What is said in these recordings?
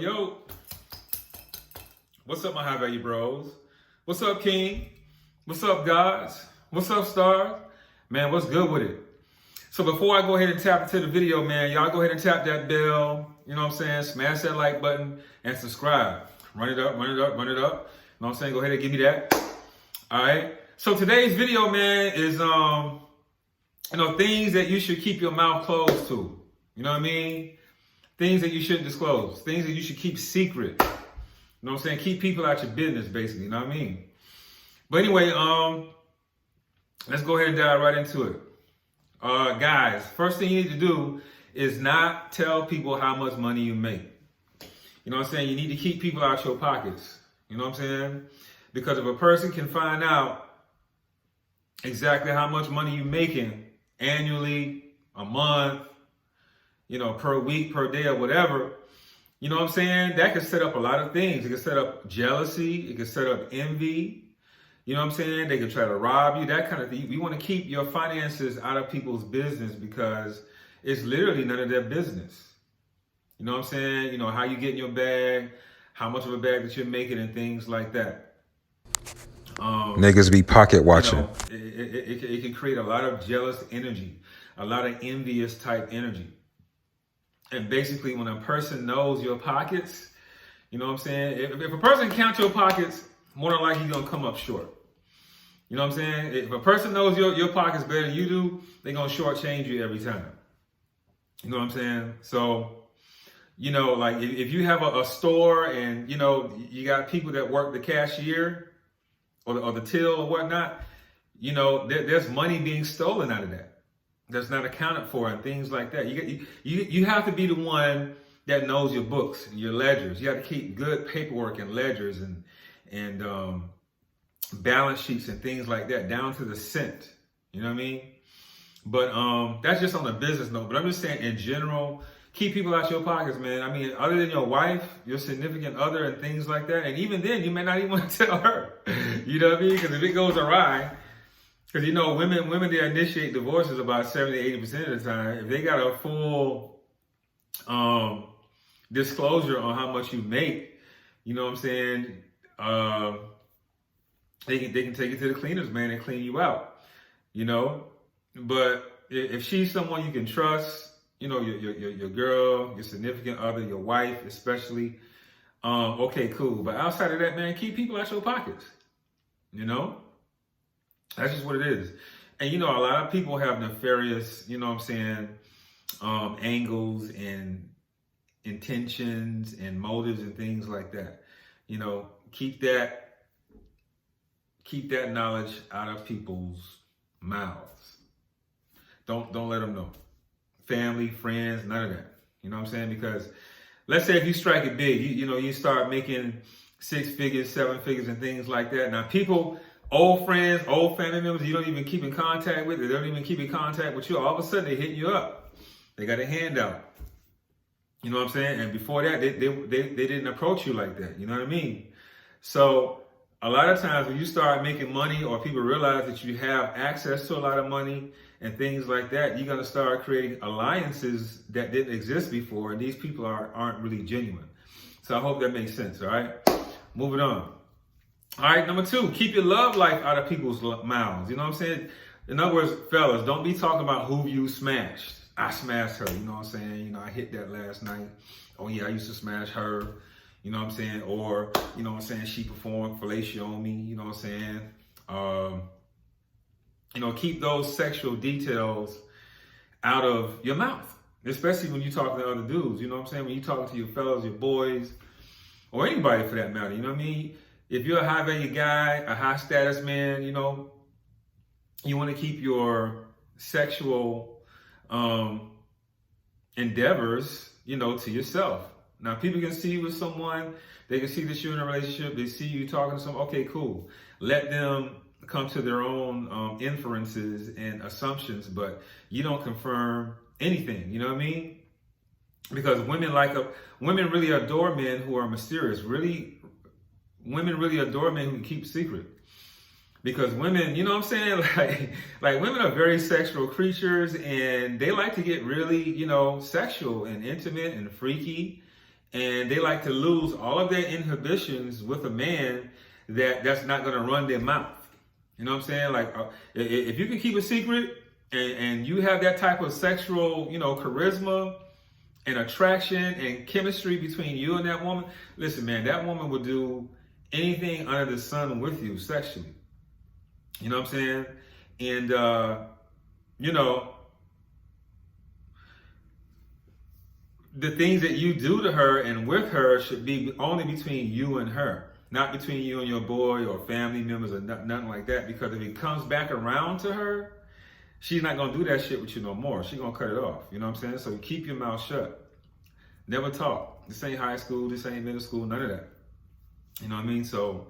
yo. What's up, my high value bros? What's up, King? What's up, gods? What's up, stars? Man, what's good with it? So before I go ahead and tap into the video, man, y'all go ahead and tap that bell. You know what I'm saying? Smash that like button and subscribe. Run it up, run it up, run it up. You know what I'm saying? Go ahead and give me that. All right. So today's video, man, is things that you should keep your mouth closed to. You know what I mean? Things that you shouldn't disclose. Things that you should keep secret. You know what I'm saying? Keep people out your business, basically. You know what I mean? But anyway, let's go ahead and dive right into it. Guys, first thing you need to do is not tell people how much money you make. You know what I'm saying? You need to keep people out your pockets. You know what I'm saying? Because if a person can find out exactly how much money you're making annually, a month, per week, per day, or whatever, you know what I'm saying? That could set up a lot of things. It could set up jealousy. It could set up envy. You know what I'm saying? They could try to rob you, that kind of thing. You want to keep your finances out of people's business because it's literally none of their business. You know what I'm saying? How you get in your bag, how much of a bag that you're making, and things like that. Niggas be pocket watching. It can create a lot of jealous energy, a lot of envious type energy. And basically, when a person knows your pockets, you know what I'm saying? If a person counts your pockets, more than likely you're going to come up short. You know what I'm saying? If a person knows your pockets better than you do, they're going to shortchange you every time. You know what I'm saying? So, like if you have a store and, you got people that work the cashier or the till or whatnot, there's money being stolen out of that. That's not accounted for and things like that. You have to be the one that knows your books and your ledgers. You have to keep good paperwork and ledgers and balance sheets and things like that down to the cent. You know what I mean? But that's just on a business note. But I'm just saying in general, keep people out your pockets, man. I mean, other than your wife, your significant other, and things like that. And even then, you may not even want to tell her. You know what I mean? Because if it goes awry. Because, women, they initiate divorces about 70-80% of the time. If they got a full disclosure on how much you make, you know what I'm saying, they can take it to the cleaners, man, and clean you out, But if she's someone you can trust, your girl, your significant other, your wife especially, okay, cool. But outside of that, man, keep people out your pockets, That's just what it is. And, a lot of people have nefarious, angles and intentions and motives and things like that. Keep that knowledge out of people's mouths. Don't let them know. Family, friends, none of that. You know what I'm saying? Because let's say if you strike it big, you start making 6 figures, 7 figures and things like that. Now people, old friends, old family members you don't even keep in contact with, they don't even keep in contact with you, all of a sudden they hitting you up. They got a handout. You know what I'm saying? And before that, they didn't approach you like that. You know what I mean? So a lot of times when you start making money or people realize that you have access to a lot of money and things like that, you're going to start creating alliances that didn't exist before. And these people aren't really genuine. So I hope that makes sense. All right. Moving on. All right, number 2, keep your love life out of people's mouths. You know what I'm saying? In other words, fellas, don't be talking about who you smashed. I smashed her, you know what I'm saying? I hit that last night. Oh yeah, I used to smash her, you know what I'm saying? Or, you know what I'm saying, she performed fellatio on me, you know what I'm saying? Keep those sexual details out of your mouth, especially when you're talking to other dudes, you know what I'm saying? When you're talking to your fellas, your boys, or anybody for that matter, you know what I mean? If you're a high value guy, a high status man, you want to keep your sexual endeavors, to yourself. Now, people can see you with someone. They can see that you're in a relationship. They see you talking to someone. Okay, cool. Let them come to their own inferences and assumptions, but you don't confirm anything. You know what I mean? Because women really adore men who are mysterious. Women really adore men who can keep secret. Because women, you know what I'm saying? Like women are very sexual creatures and they like to get really, sexual and intimate and freaky and they like to lose all of their inhibitions with a man that's not going to run their mouth. You know what I'm saying? Like, if you can keep a secret and you have that type of sexual, charisma and attraction and chemistry between you and that woman, listen, man, that woman will do anything under the sun with you sexually. You know what I'm saying? And, the things that you do to her and with her should be only between you and her, not between you and your boy or family members or nothing like that. Because if it comes back around to her, she's not going to do that shit with you no more. She's going to cut it off. You know what I'm saying? So keep your mouth shut. Never talk. This ain't high school. This ain't middle school. None of that. You know what I mean? So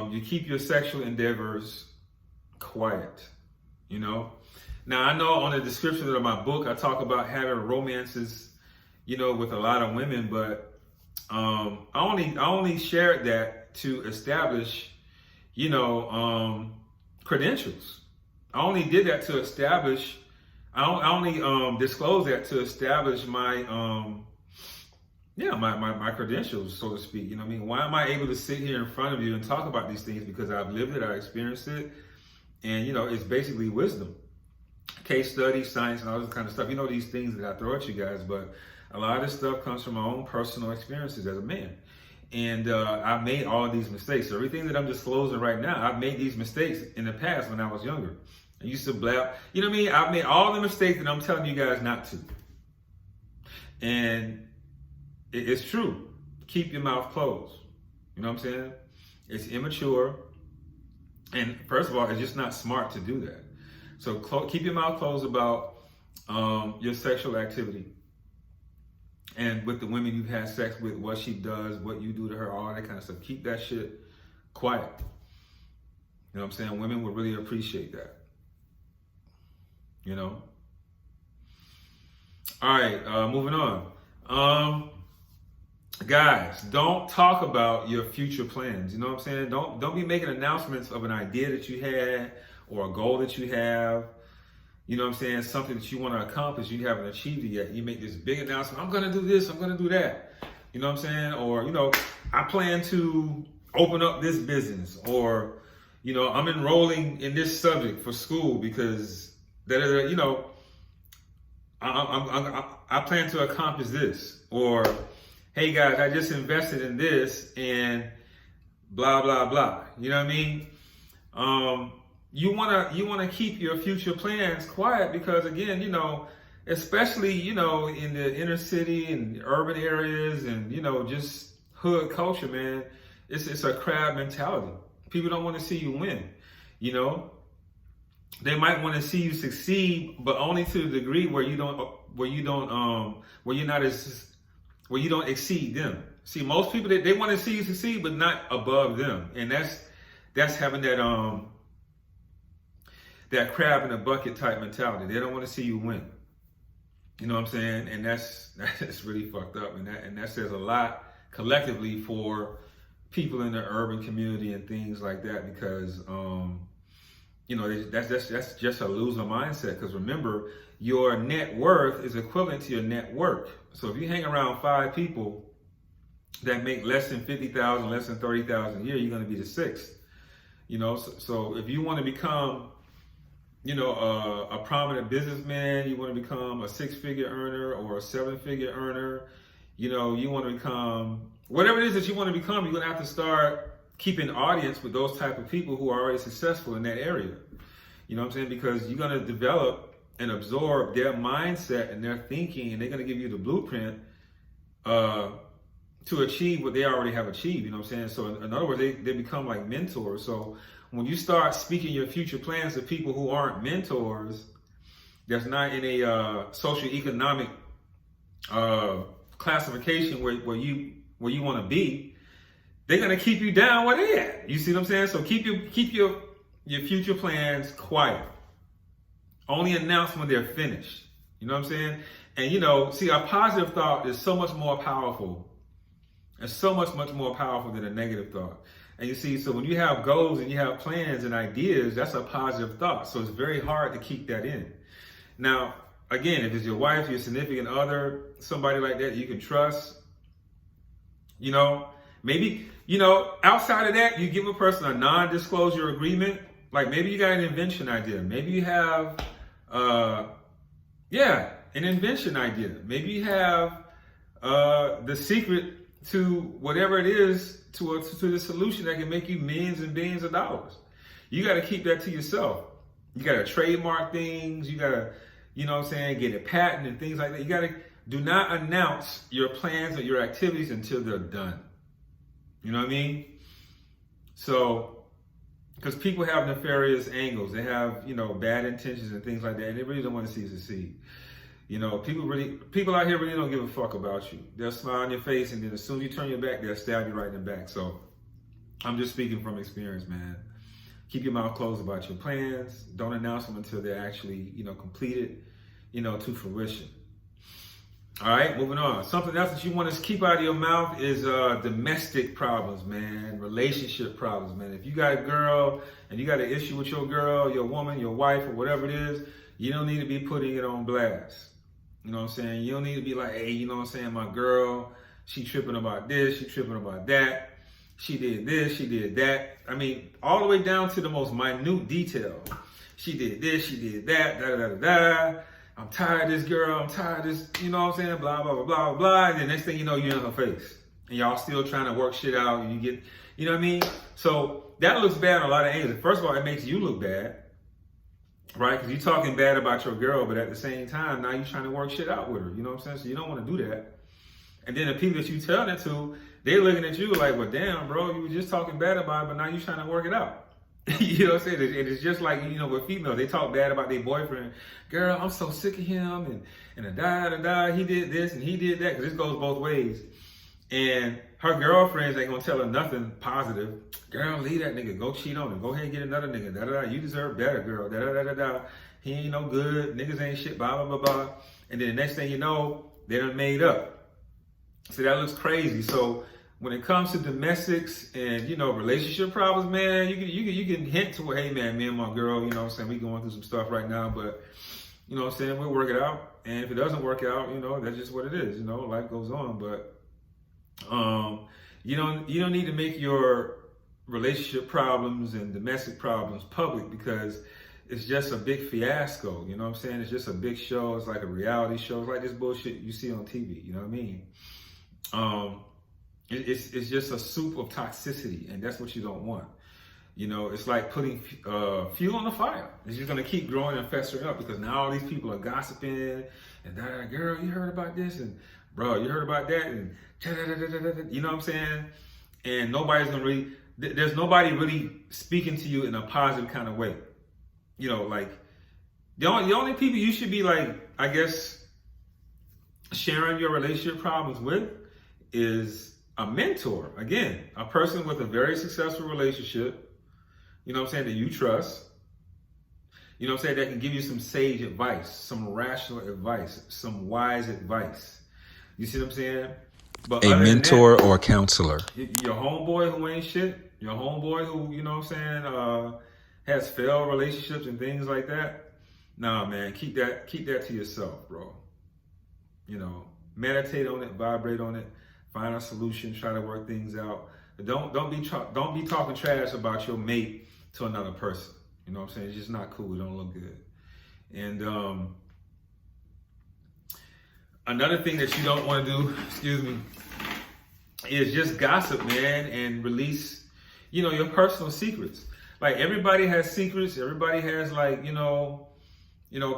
you keep your sexual endeavors quiet. Now, I know on the description of my book, I talk about having romances, with a lot of women, but I only shared that to establish, credentials. I only did that to establish. I only disclosed that to establish my my credentials, so to speak. You know what I mean? Why am I able to sit here in front of you and talk about these things? Because I've lived it, I experienced it, and it's basically wisdom, case study, science, and all this kind of stuff. These things that I throw at you guys, but a lot of this stuff comes from my own personal experiences as a man. And I've made all of these mistakes. So everything that I'm disclosing right now, I've made these mistakes in the past when I was younger. I used to blab. You know what I mean? I've made all the mistakes that I'm telling you guys not to. And it's true. Keep your mouth closed. You know what I'm saying? It's immature. And first of all, it's just not smart to do that. So keep your mouth closed about your sexual activity. And with the women you've had sex with, what she does, what you do to her, all that kind of stuff. Keep that shit quiet. You know what I'm saying? Women would really appreciate that. All right, moving on. Guys, don't talk about your future plans. You know what I'm saying? Don't be making announcements of an idea that you had or a goal that you have. You know what I'm saying? Something that you want to accomplish, you haven't achieved it yet. You make this big announcement, I'm going to do this, I'm going to do that. You know what I'm saying? Or, I plan to open up this business. Or, I'm enrolling in this subject for school because, I plan to accomplish this. Or, hey guys, I just invested in this and blah, blah, blah. You know what I mean? You wanna keep your future plans quiet because, again, especially in the inner city and urban areas and just hood culture, man, it's a crab mentality. People don't want to see you win. They might want to see you succeed, but only to the degree where you don't exceed them. See, most people they want to see you succeed, but not above them, and that's having that crab in a bucket type mentality. They don't want to see you win. You know what I'm saying? And that's really fucked up. And that says a lot collectively for people in the urban community and things like that, because that's just a loser mindset. Because remember, your net worth is equivalent to your net work. So if you hang around 5 people that make less than $50,000, less than $30,000 a year, you're going to be the sixth. So if you want to become a prominent businessman, you want to become a 6-figure earner or a 7-figure earner, you want to become whatever it is that you want to become, you're going to have to start keeping audience with those type of people who are already successful in that area. You know what I'm saying? Because you're going to develop and absorb their mindset and their thinking, and they're going to give you the blueprint to achieve what they already have achieved. You know what I'm saying? So in other words, they become like mentors. So when you start speaking your future plans to people who aren't mentors, that's not in a socioeconomic classification where you want to be, they're gonna keep you down where they at. You see what I'm saying? So keep your future plans quiet. Only announce when they're finished. You know what I'm saying? And see, a positive thought is so much more powerful. It's so much more powerful than a negative thought. And you see, so when you have goals and you have plans and ideas, that's a positive thought. So it's very hard to keep that in. Now, again, if it's your wife, your significant other, somebody like that you can trust, You know, maybe, outside of that, you give a person a non-disclosure agreement. Like maybe you got an invention idea. Maybe you have, an invention idea. Maybe you have the secret to whatever it is to the solution that can make you millions and billions of dollars. You got to keep that to yourself. You got to trademark things. You got to, get a patent and things like that. You got to do not announce your plans or your activities until they're done. You know what I mean? So, because people have nefarious angles, they have, bad intentions and things like that, and they really don't want to see you succeed. People out here really don't give a fuck about you. They'll smile on your face, and then as soon as you turn your back, they'll stab you right in the back. So, I'm just speaking from experience, man. Keep your mouth closed about your plans. Don't announce them until they're actually, completed, to fruition. All right, moving on. Something else that you want to keep out of your mouth is domestic problems, man. Relationship problems, man. If you got a girl and you got an issue with your girl, your woman, your wife, or whatever it is, you don't need to be putting it on blast. You know what I'm saying? You don't need to be like, hey, my girl, she tripping about this, she tripping about that. She did this, she did that. I mean, all the way down to the most minute detail. She did this, she did that, da-da-da-da-da. I'm tired of this girl, I'm tired of this, blah, blah, blah, blah, blah. And the next thing you know, you're in her face. And y'all still trying to work shit out, and you get, you know what I mean? So that looks bad on a lot of angles. First of all, it makes you look bad, right? Because you're talking bad about your girl, but at the same time, now you're trying to work shit out with her. You know what I'm saying? So you don't want to do that. And then the people that you tell that to, they're looking at you like, well, damn, bro, you were just talking bad about it, but now you're trying to work it out. You know what I'm saying? It's just like, with females, they talk bad about their boyfriend. Girl, I'm so sick of him, and da-da-da, he did this and he did that, because this goes both ways. And her girlfriends ain't gonna tell her nothing positive. Girl, leave that nigga, go cheat on him. Go ahead and get another nigga, da-da-da, you deserve better, girl, da-da-da-da-da. He ain't no good, niggas ain't shit, blah, blah, blah, blah. And then the next thing you know, they done made up. So that looks crazy. So when it comes to domestics and, relationship problems, man, you can hint to, hey, man, me and my girl, we going through some stuff right now, but, we'll work it out. And if it doesn't work out, that's just what it is. Life goes on. But you don't need to make your relationship problems and domestic problems public, because it's just a big fiasco. You know what I'm saying? It's just a big show. It's like a reality show. It's like this bullshit you see on TV. You know what I mean? It's just a soup of toxicity, and that's what you don't want. It's like putting fuel on the fire. It's just gonna keep growing and festering up, because now all these people are gossiping, and that girl, you heard about this, and bro, you heard about that, and you know what I'm saying? And there's nobody really speaking to you in a positive kind of way. Like the only people you should be like, I guess, sharing your relationship problems with is a mentor. Again, a person with a very successful relationship, that you trust, that can give you some sage advice, some rational advice, some wise advice. You see what I'm saying? But a mentor or a counselor. Your homeboy who ain't shit, your homeboy who, has failed relationships and things like that. Nah, man, keep that to yourself, bro. Meditate on it, vibrate on it, find a solution, try to work things out. But don't be talking trash about your mate to another person. You know what I'm saying? It's just not cool. It don't look good. And another thing that you don't want to do, is just gossip, man, and release, your personal secrets. Like, everybody has secrets. Everybody has, like,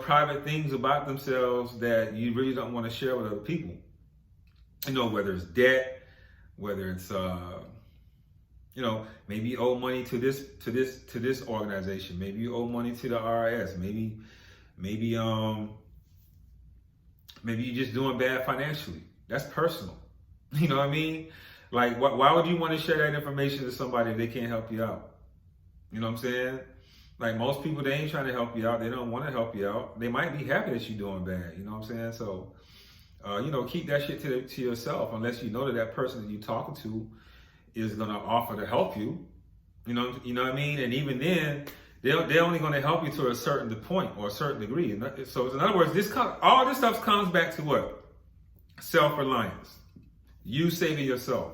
private things about themselves that you really don't want to share with other people. Whether it's debt, whether it's, maybe you owe money to this organization. Maybe you owe money to the IRS. Maybe you're just doing bad financially. That's personal. You know what I mean? Like, why would you want to share that information to somebody if they can't help you out? You know what I'm saying? Like, most people, they ain't trying to help you out. They don't want to help you out. They might be happy that you're doing bad. You know what I'm saying? So, keep that shit to yourself, unless you know that person that you're talking to is going to offer to help you. You know what I mean? And even then, they're only going to help you to a certain point or a certain degree. So, in other words, all this stuff comes back to what? Self-reliance. You saving yourself.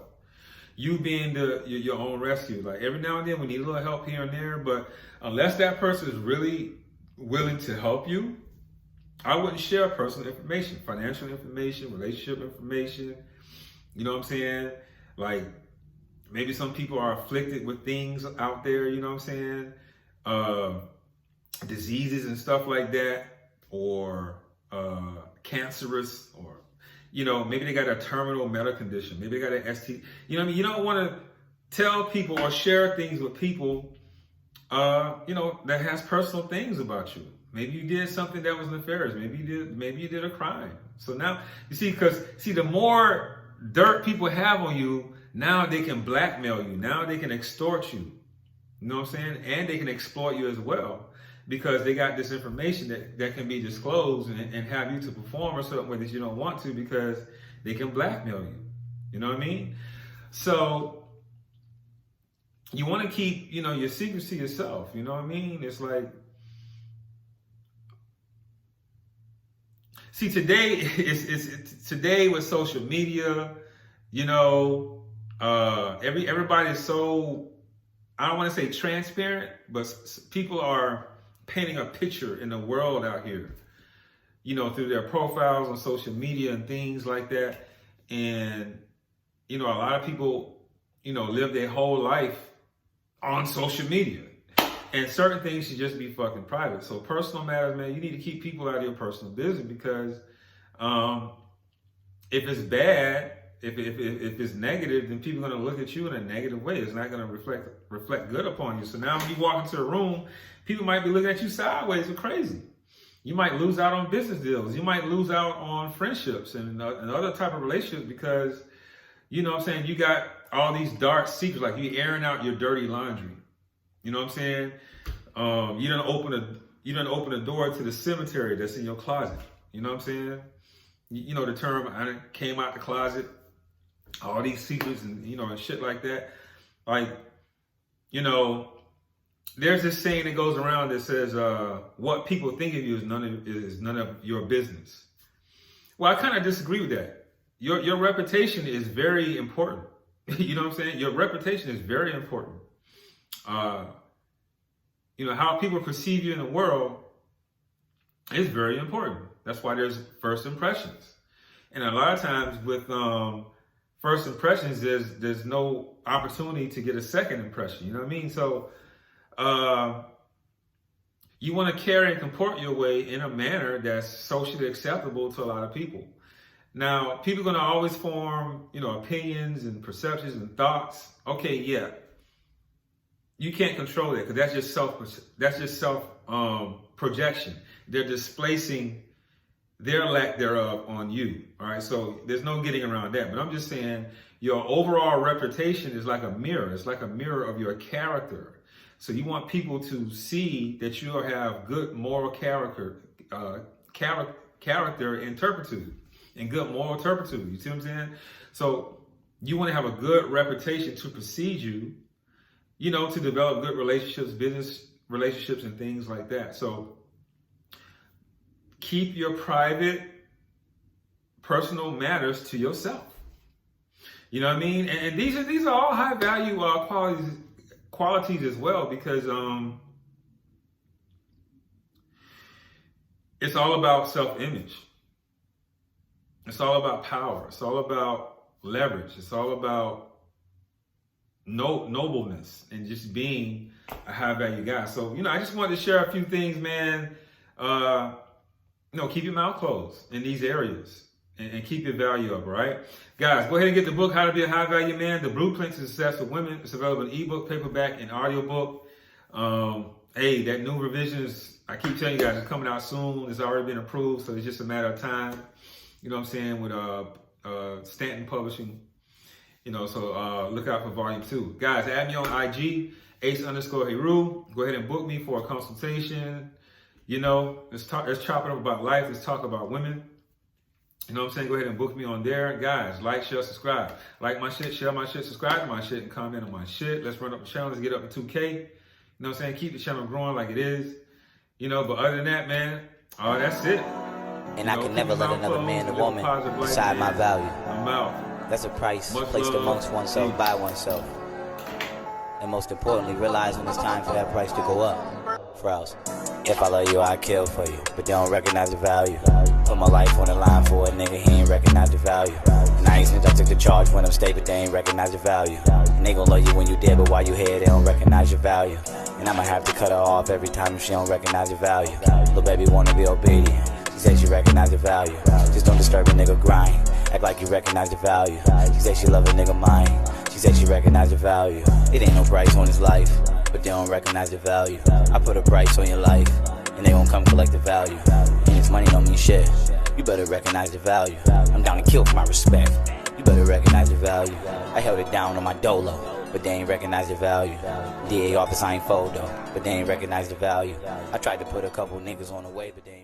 You being your own rescue. Like every now and then we need a little help here and there, but unless that person is really willing to help you, I wouldn't share personal information, financial information, relationship information. You know what I'm saying? Like maybe some people are afflicted with things out there, you know what I'm saying? Diseases and stuff like that, or cancerous, or maybe they got a terminal medical condition. Maybe they got an ST. You know what I mean? You don't want to tell people or share things with people, that has personal things about you. Maybe you did something that was nefarious. Maybe you did a crime. So now you see, the more dirt people have on you, now they can blackmail you. Now they can extort you. You know what I'm saying? And they can exploit you as well, because they got this information that can be disclosed and have you to perform a certain way that you don't want to, because they can blackmail you. You know what I mean? So you want to keep, your secrets to yourself. You know what I mean? It's like, see, today today with social media, everybody is so, I don't want to say transparent, but people are painting a picture in the world out here, through their profiles on social media and things like that. And, a lot of people, live their whole life on social media. And certain things should just be fucking private. So personal matters, man, you need to keep people out of your personal business, because if it's bad, if it's negative, then people are going to look at you in a negative way. It's not going to reflect good upon you. So now when you walk into a room, people might be looking at you sideways or crazy. You might lose out on business deals. You might lose out on friendships and other type of relationships, because, you got all these dark secrets, like you airing out your dirty laundry. You know what I'm saying? You done open a door to the cemetery that's in your closet. You know what I'm saying? The term, I came out the closet, all these secrets and, and shit like that. Like, there's this saying that goes around that says, what people think of you is none of your business. Well, I kind of disagree with that. Your reputation is very important. You know what I'm saying? Your reputation is very important. How people perceive you in the world is very important. That's why there's first impressions. And a lot of times with first impressions, there's no opportunity to get a second impression. You know what I mean? So you want to carry and comport your way in a manner that's socially acceptable to a lot of people. Now, people are going to always form, opinions and perceptions and thoughts. Okay, yeah. You can't control that, because that's just self projection. They're displacing their lack thereof on you. All right, so there's no getting around that. But I'm just saying, your overall reputation is like a mirror. It's like a mirror of your character. So you want people to see that you have good moral character and turpitude, and good moral turpitude. You see what I'm saying? So you want to have a good reputation to precede you, to develop good relationships, business relationships, and things like that. So keep your private, personal matters to yourself. You know what I mean? And these are all high value qualities as well, because it's all about self-image. It's all about power. It's all about leverage. It's all about nobleness and just being a high value guy. So, I just wanted to share a few things, man. Keep your mouth closed in these areas and keep your value up, all right? Guys, go ahead and get the book, How to Be a High Value Man, The Blueprint to Success for Women. It's available in ebook, paperback, and audiobook. Hey, that new revision is, I keep telling you guys, it's coming out soon. It's already been approved, so it's just a matter of time. You know what I'm saying? With Stanton Publishing. So look out for volume 2. Guys, add me on IG, Ace_Heru. Go ahead and book me for a consultation. Let's chop it up about life. Let's talk about women. You know what I'm saying? Go ahead and book me on there. Guys, like, share, subscribe. Like my shit, share my shit, subscribe to my shit, and comment on my shit. Let's run up the channel. Let's get up to 2K. You know what I'm saying? Keep the channel growing like it is. But other than that, man, that's it. And I can never let another man or woman decide my value. I'm out. That's a price Much placed love. amongst oneself Peace. by oneself. And most importantly, realize when it's time for that price to go up. For else, if I love you, I kill for you, but they don't recognize the value. Put my life on the line for a nigga, he ain't recognize the value. And I ain't snitch, I took the charge when I'm state, but they ain't recognize the value. And they gon' love you when you dead, but while you here, they don't recognize your value. And I'ma have to cut her off every time if she don't recognize the value. Little baby wanna be obedient, she said she recognize the value. Just don't disturb a nigga grind, act like you recognize the value. She said she love a nigga mind, she said she recognize the value. It ain't no price on his life, but they don't recognize the value. I put a price on your life, and they gon' come collect the value. And this money don't mean shit, you better recognize the value. I'm down to kill for my respect, you better recognize the value. I held it down on my dolo, but they ain't recognize the value. DA office I ain't fold though, but they ain't recognize the value. I tried to put a couple niggas on the way, but they ain't